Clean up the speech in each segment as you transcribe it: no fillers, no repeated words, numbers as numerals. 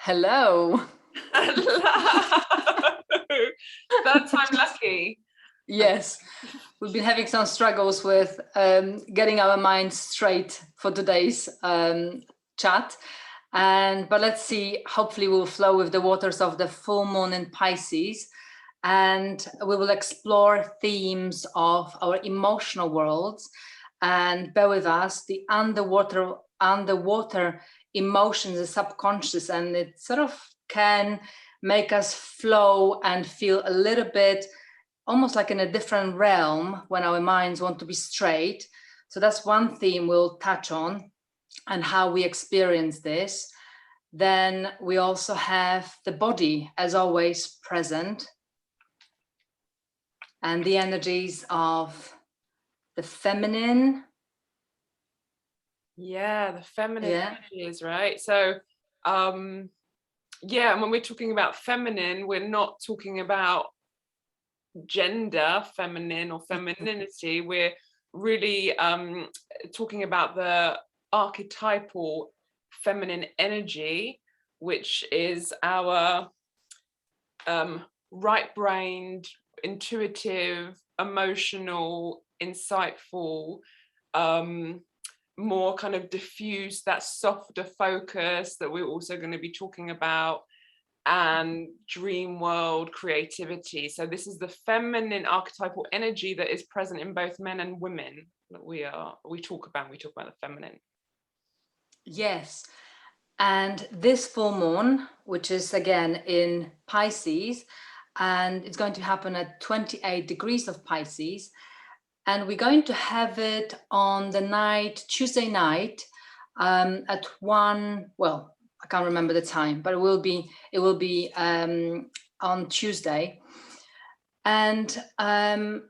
Hello. Hello. Third time lucky. Yes, we've been having some struggles with getting our minds straight for today's chat. But let's see, hopefully we'll flow with the waters of the full moon in Pisces. And we will explore themes of our emotional worlds. And bear with us, the underwater emotions, the subconscious, and it sort of can make us flow and feel a little bit almost like in a different realm when our minds want to be straight. So that's one theme we'll touch on, and how we experience this. Then we also have the body, as always, present, and the energies of the feminine. Yeah, the feminine energies, right? So, yeah, and when we're talking about feminine, we're not talking about gender, feminine or femininity. We're really talking about the archetypal feminine energy, which is our right-brained, intuitive, emotional, insightful, more kind of diffuse, that softer focus that we're also going to be talking about, and dream world creativity. So this is the feminine archetypal energy that is present in both men and women that we talk about the feminine. Yes. And this full moon, which is again in Pisces, and it's going to happen at 28 degrees of Pisces. And we're going to have it on the night, Tuesday night, at 1, well, I can't remember the time, but it will be on Tuesday. And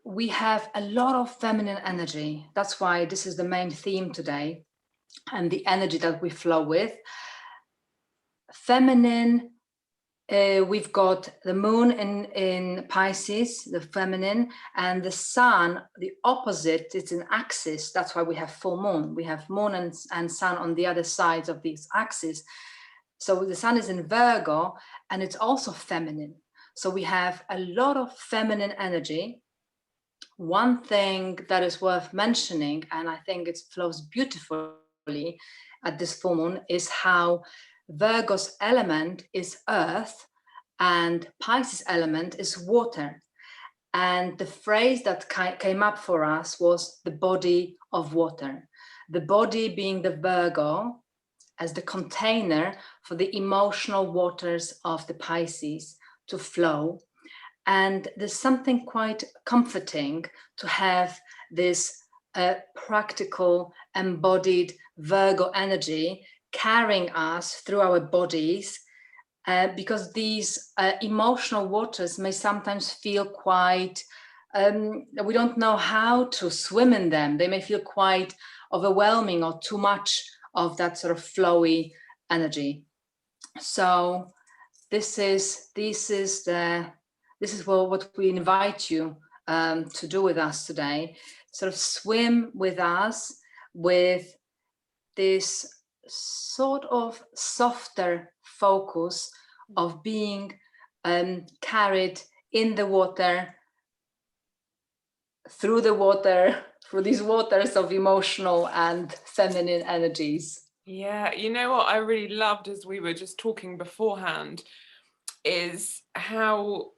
we have a lot of feminine energy. That's why this is the main theme today, and the energy that we flow with. Feminine, we've got the moon in Pisces, the feminine, and the sun, the opposite, it's an axis. That's why we have full moon. We have moon and sun on the other sides of these axes. So the sun is in Virgo, and it's also feminine. So we have a lot of feminine energy. One thing that is worth mentioning, and I think it flows beautifully at this full moon, is how Virgo's element is earth and Pisces element is water. And the phrase that came up for us was the body of water. The body being the Virgo as the container for the emotional waters of the Pisces to flow. And there's something quite comforting to have this practical, embodied Virgo energy carrying us through our bodies, because these emotional waters may sometimes feel quite, we don't know how to swim in them. They may feel quite overwhelming or too much of that sort of flowy energy. So this is what we invite you to do with us today. Sort of swim with us with this sort of softer focus of being carried in the water, through these waters of emotional and feminine energies. Yeah, you know what I really loved as we were just talking beforehand is how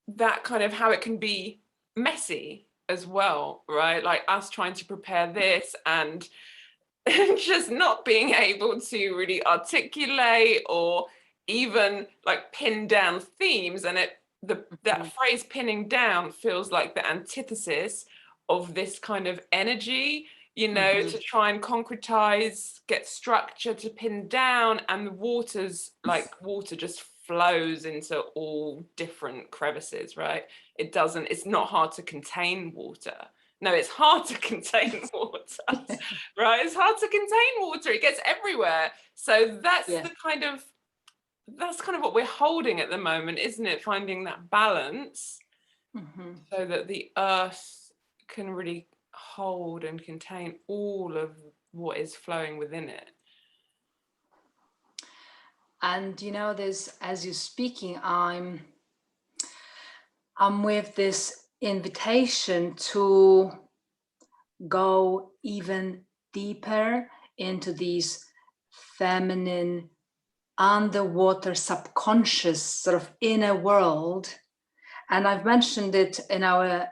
that kind of how it can be messy as well, right? Like us trying to prepare this and just not being able to really articulate or even like pin down themes, and that phrase pinning down feels like the antithesis of this kind of energy, to try and concretize, get structure to pin down, and the water just flows into all different crevices, right? It's not hard to contain water. No, it's hard to contain water, right? It's hard to contain water. It gets everywhere. So that's kind of what we're holding at the moment, isn't it? Finding that balance so that the earth can really hold and contain all of what is flowing within it. And you know, there's, as you're speaking, I'm with this invitation to go even deeper into these feminine, underwater, subconscious sort of inner world. And I've mentioned it in our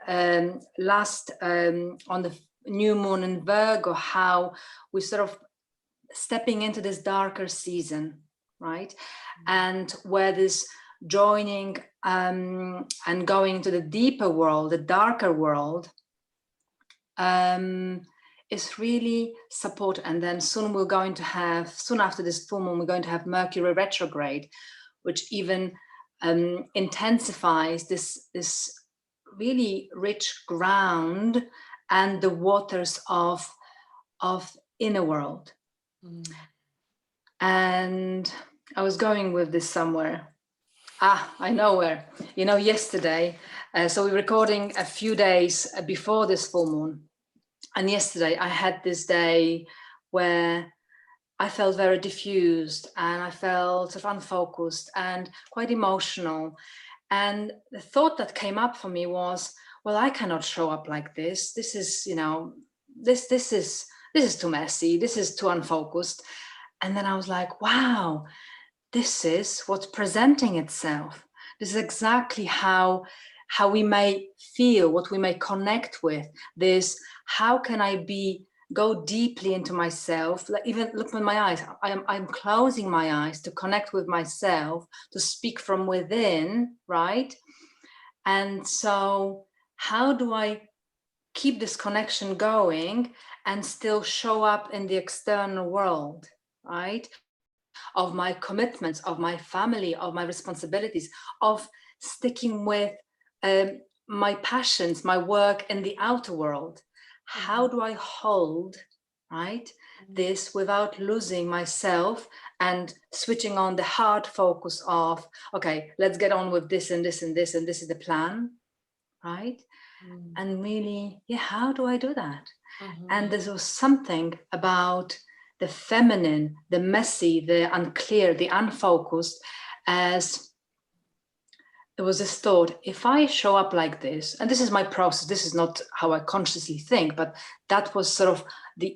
last on the new moon in Virgo, how we sort of stepping into this darker season, right? And where this joining and going to the deeper world, the darker world, is really support. And then soon we're going to have, soon after this full moon, we're going to have Mercury Retrograde, which even intensifies this really rich ground and the waters of inner world. And I was going with this somewhere. I know where. You know, yesterday, so we're recording a few days before this full moon. And yesterday I had this day where I felt very diffused and I felt sort of unfocused and quite emotional. And the thought that came up for me was, well, I cannot show up like this. This is, you know, this is too messy. This is too unfocused. And then I was like, wow, this is what's presenting itself. This is exactly how we may feel, what we may connect with. This, how can I go deeply into myself? Like, even look in my eyes. I'm closing my eyes to connect with myself, to speak from within, right? And so how do I keep this connection going and still show up in the external world, right? Of my commitments, of my family, of my responsibilities, of sticking with my passions, my work in the outer world. How do I hold, right, this without losing myself and switching on the hard focus of, okay, let's get on with this and this and this, and this is the plan, right? And really, yeah, how do I do that? And there was something about the feminine, the messy, the unclear, the unfocused, as there was this thought, if I show up like this, and this is my process, this is not how I consciously think, but that was sort of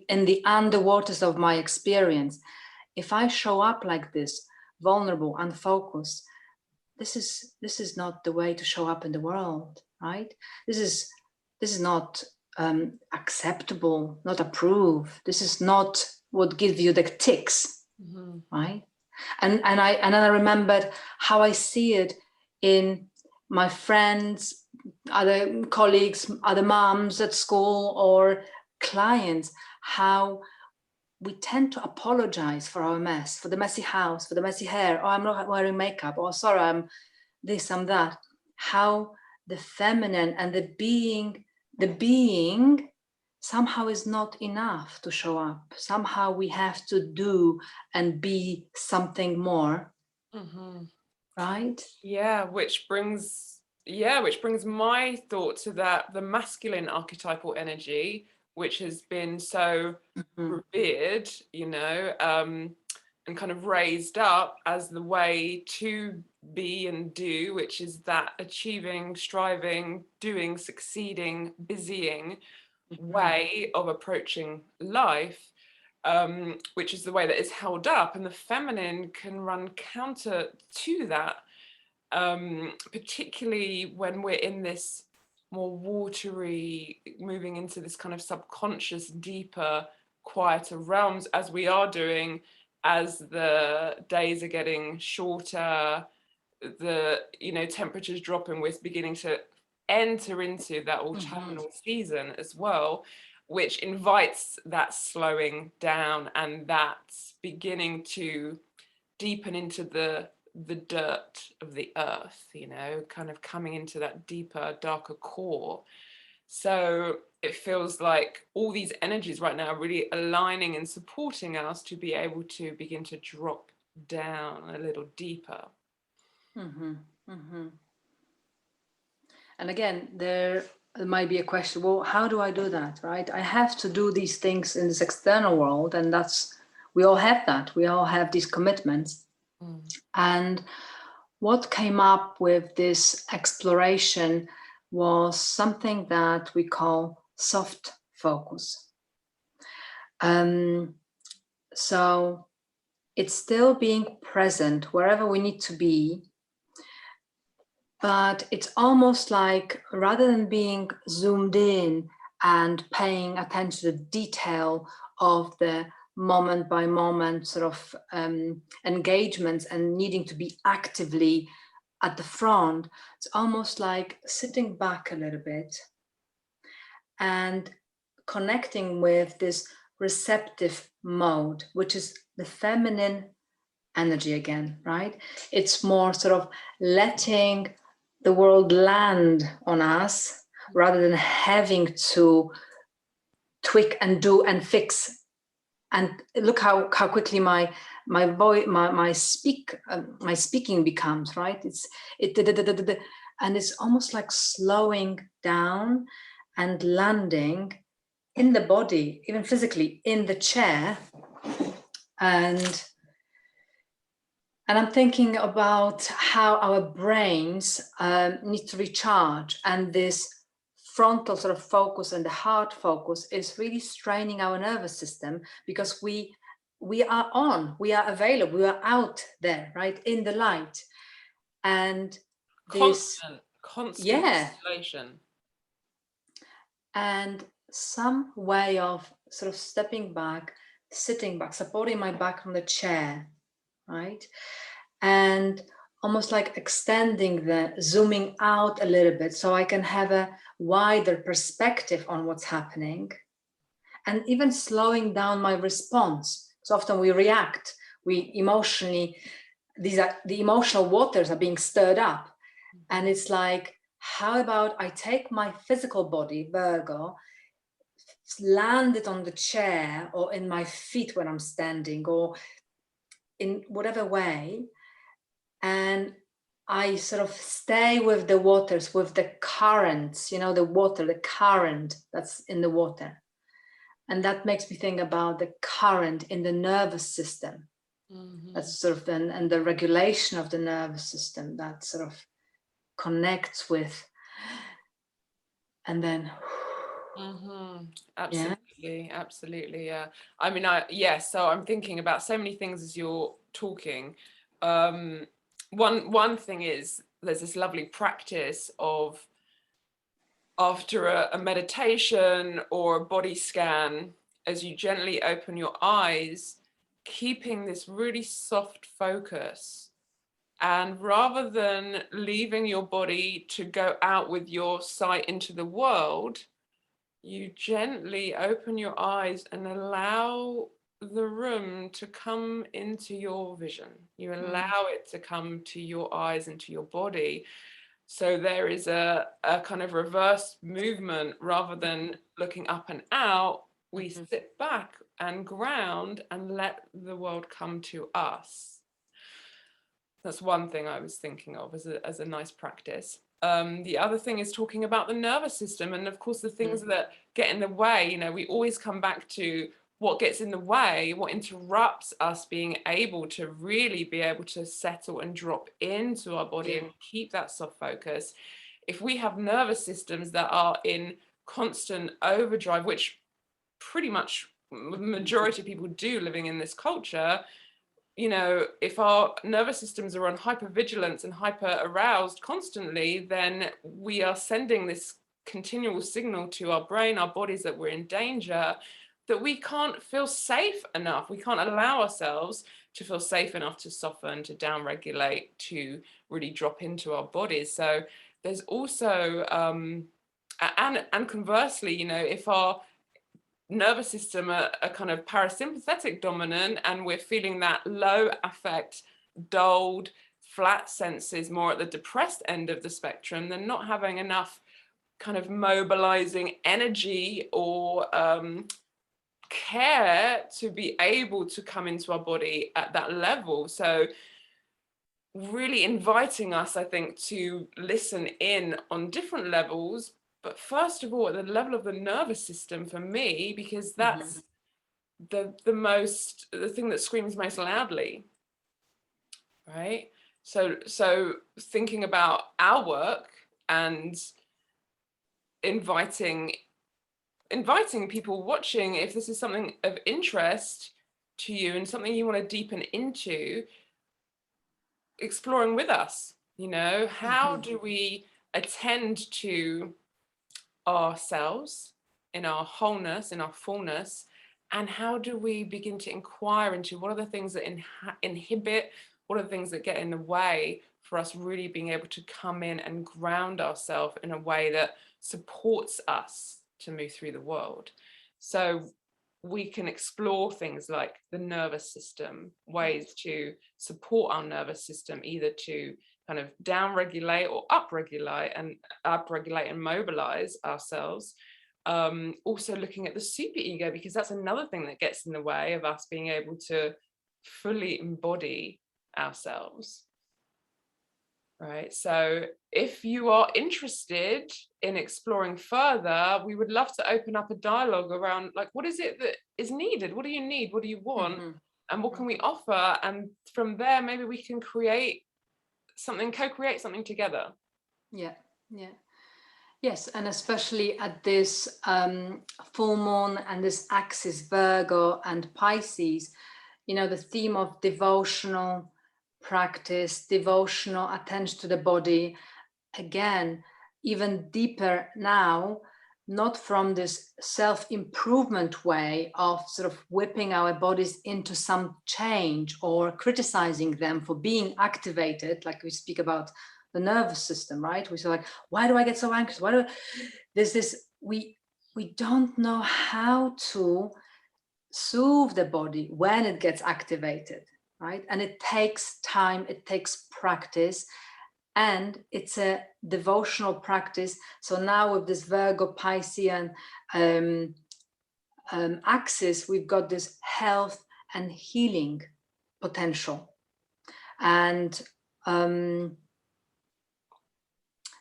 in the underwaters of my experience. If I show up like this, vulnerable, unfocused, this is not the way to show up in the world, right? This is not acceptable, not approved. This is not what gives you the ticks, right? And then I remembered how I see it in my friends, other colleagues, other moms at school or clients, how we tend to apologize for our mess, for the messy house, for the messy hair. Oh, I'm not wearing makeup. Oh, sorry, I'm this, I'm that. How the feminine and the being somehow is not enough to show up. Somehow we have to do and be something more. Right? Yeah, which brings my thought to that, the masculine archetypal energy, which has been so revered, you know, and kind of raised up as the way to be and do, which is that achieving, striving, doing, succeeding, busying way of approaching life, which is the way that is held up. And the feminine can run counter to that, particularly when we're in this more watery, moving into this kind of subconscious, deeper, quieter realms, as we are doing as the days are getting shorter, the temperatures dropping, we're beginning to enter into that autumnal season as well, which invites that slowing down and that's beginning to deepen into the dirt of the earth, kind of coming into that deeper, darker core. So it feels like all these energies right now are really aligning and supporting us to be able to begin to drop down a little deeper. And again, there might be a question, well, how do I do that, right? I have to do these things in this external world, and we all have that. We all have these commitments. And what came up with this exploration was something that we call soft focus. So it's still being present wherever we need to be, but it's almost like rather than being zoomed in and paying attention to the detail of the moment by moment sort of engagements and needing to be actively at the front, it's almost like sitting back a little bit and connecting with this receptive mode, which is the feminine energy again, right? It's more sort of letting the world land on us rather than having to tweak and do and fix. And look how quickly my voice, my speaking becomes, right? And it's almost like slowing down and landing in the body, even physically, in the chair. And I'm thinking about how our brains need to recharge, and this frontal sort of focus and the heart focus is really straining our nervous system, because we are on, we are available, we are out there, right, in the light. And constant yeah, stimulation. And some way of sort of stepping back, sitting back, supporting my back on the chair, right? And almost like extending zooming out a little bit so I can have a wider perspective on what's happening, and even slowing down my response. So often we react, we emotionally, the emotional waters are being stirred up. And it's like, how about I take my physical body, Virgo, land it on the chair or in my feet when I'm standing or in whatever way, and I sort of stay with the waters, with the currents, the water, the current that's in the water. And that makes me think about the current in the nervous system. That's sort of and the regulation of the nervous system that sort of connects and then Absolutely, yeah. I mean, so I'm thinking about so many things as you're talking. One thing is there's this lovely practice of, after a meditation or a body scan, as you gently open your eyes, keeping this really soft focus. And rather than leaving your body to go out with your sight into the world, you gently open your eyes and allow the room to come into your vision. You allow it to come to your eyes and to your body. So there is a kind of reverse movement. Rather than looking up and out, we sit back and ground and let the world come to us. That's one thing I was thinking of as a nice practice. The other thing is talking about the nervous system, and of course the things that get in the way. We always come back to what gets in the way, what interrupts us being able to really be able to settle and drop into our body and keep that soft focus. If we have nervous systems that are in constant overdrive, which pretty much the majority of people do living in this culture, if our nervous systems are on hypervigilance and hyper aroused constantly, then we are sending this continual signal to our brain, our bodies, that we're in danger, that we can't feel safe enough. We can't allow ourselves to feel safe enough to soften, to downregulate, to really drop into our bodies. So there's also, and conversely, if our nervous system are kind of parasympathetic dominant, and we're feeling that low affect, dulled, flat senses more at the depressed end of the spectrum, then not having enough kind of mobilizing energy or care to be able to come into our body at that level. So really inviting us, I think, to listen in on different levels. But first of all, at the level of the nervous system for me, because that's the thing that screams most loudly. right? So thinking about our work and inviting people watching, if this is something of interest to you and something you want to deepen into, exploring with us, how do we attend to ourselves in our wholeness, in our fullness, and how do we begin to inquire into what are the things that inhibit, what are the things that get in the way for us really being able to come in and ground ourselves in a way that supports us to move through the world. So we can explore things like the nervous system, ways to support our nervous system, either to kind of down-regulate or upregulate and mobilize ourselves. Also looking at the superego, because that's another thing that gets in the way of us being able to fully embody ourselves. Right. So if you are interested in exploring further, we would love to open up a dialogue around, like, what is it that is needed? What do you need? What do you want? And what can we offer? And from there, maybe we can create something, co-create something together. Yeah. Yes, and especially at this full moon and this axis, Virgo and Pisces, the theme of devotional practice, devotional attention to the body, again, even deeper now, not from this self-improvement way of sort of whipping our bodies into some change or criticizing them for being activated, like we speak about the nervous system, right? We say, like, why do I get so anxious? There's this, we don't know how to soothe the body when it gets activated, right? And it takes time, it takes practice, and it's a devotional practice. So now with this Virgo Piscean axis, we've got this health and healing potential. And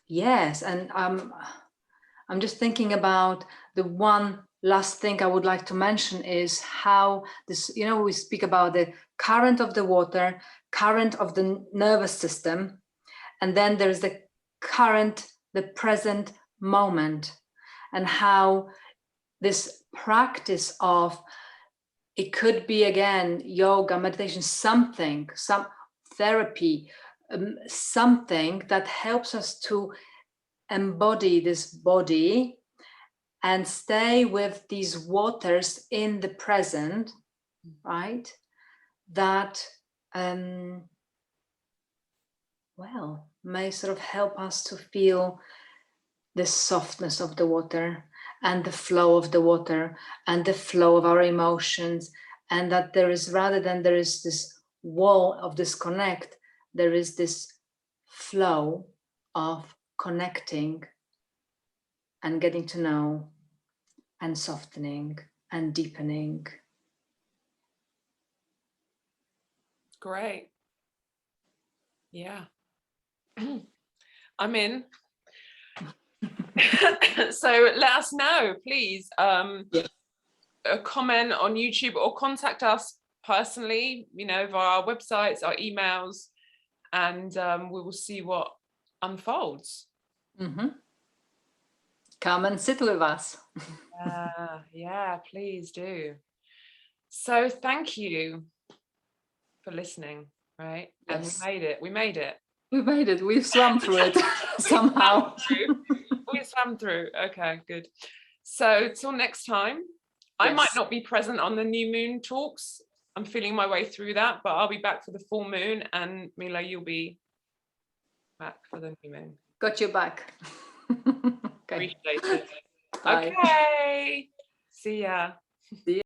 yes, and I'm just thinking about the one last thing I would like to mention is how this, we speak about the current of the water, current of the nervous system, and then there's the current, the present moment, and how this practice of, it could be again, yoga, meditation, some therapy, something that helps us to embody this body and stay with these waters in the present, right? That, may sort of help us to feel the softness of the water and the flow of the water and the flow of our emotions, and that there is, rather than there is this wall of disconnect, there is this flow of connecting and getting to know and softening and deepening. Great. Yeah. I'm in. So let us know, please. A comment on YouTube or contact us personally, via our websites, our emails, and we will see what unfolds. Come and sit with us. Yeah, please do. So thank you for listening, right? Yes. And we made it. We've swum through it somehow. We swam through. Okay, good. So till next time, I might not be present on the new moon talks. I'm feeling my way through that, but I'll be back for the full moon, and Mila, you'll be back for the new moon. Got your back. Okay. Appreciate it. Okay. See ya. See ya.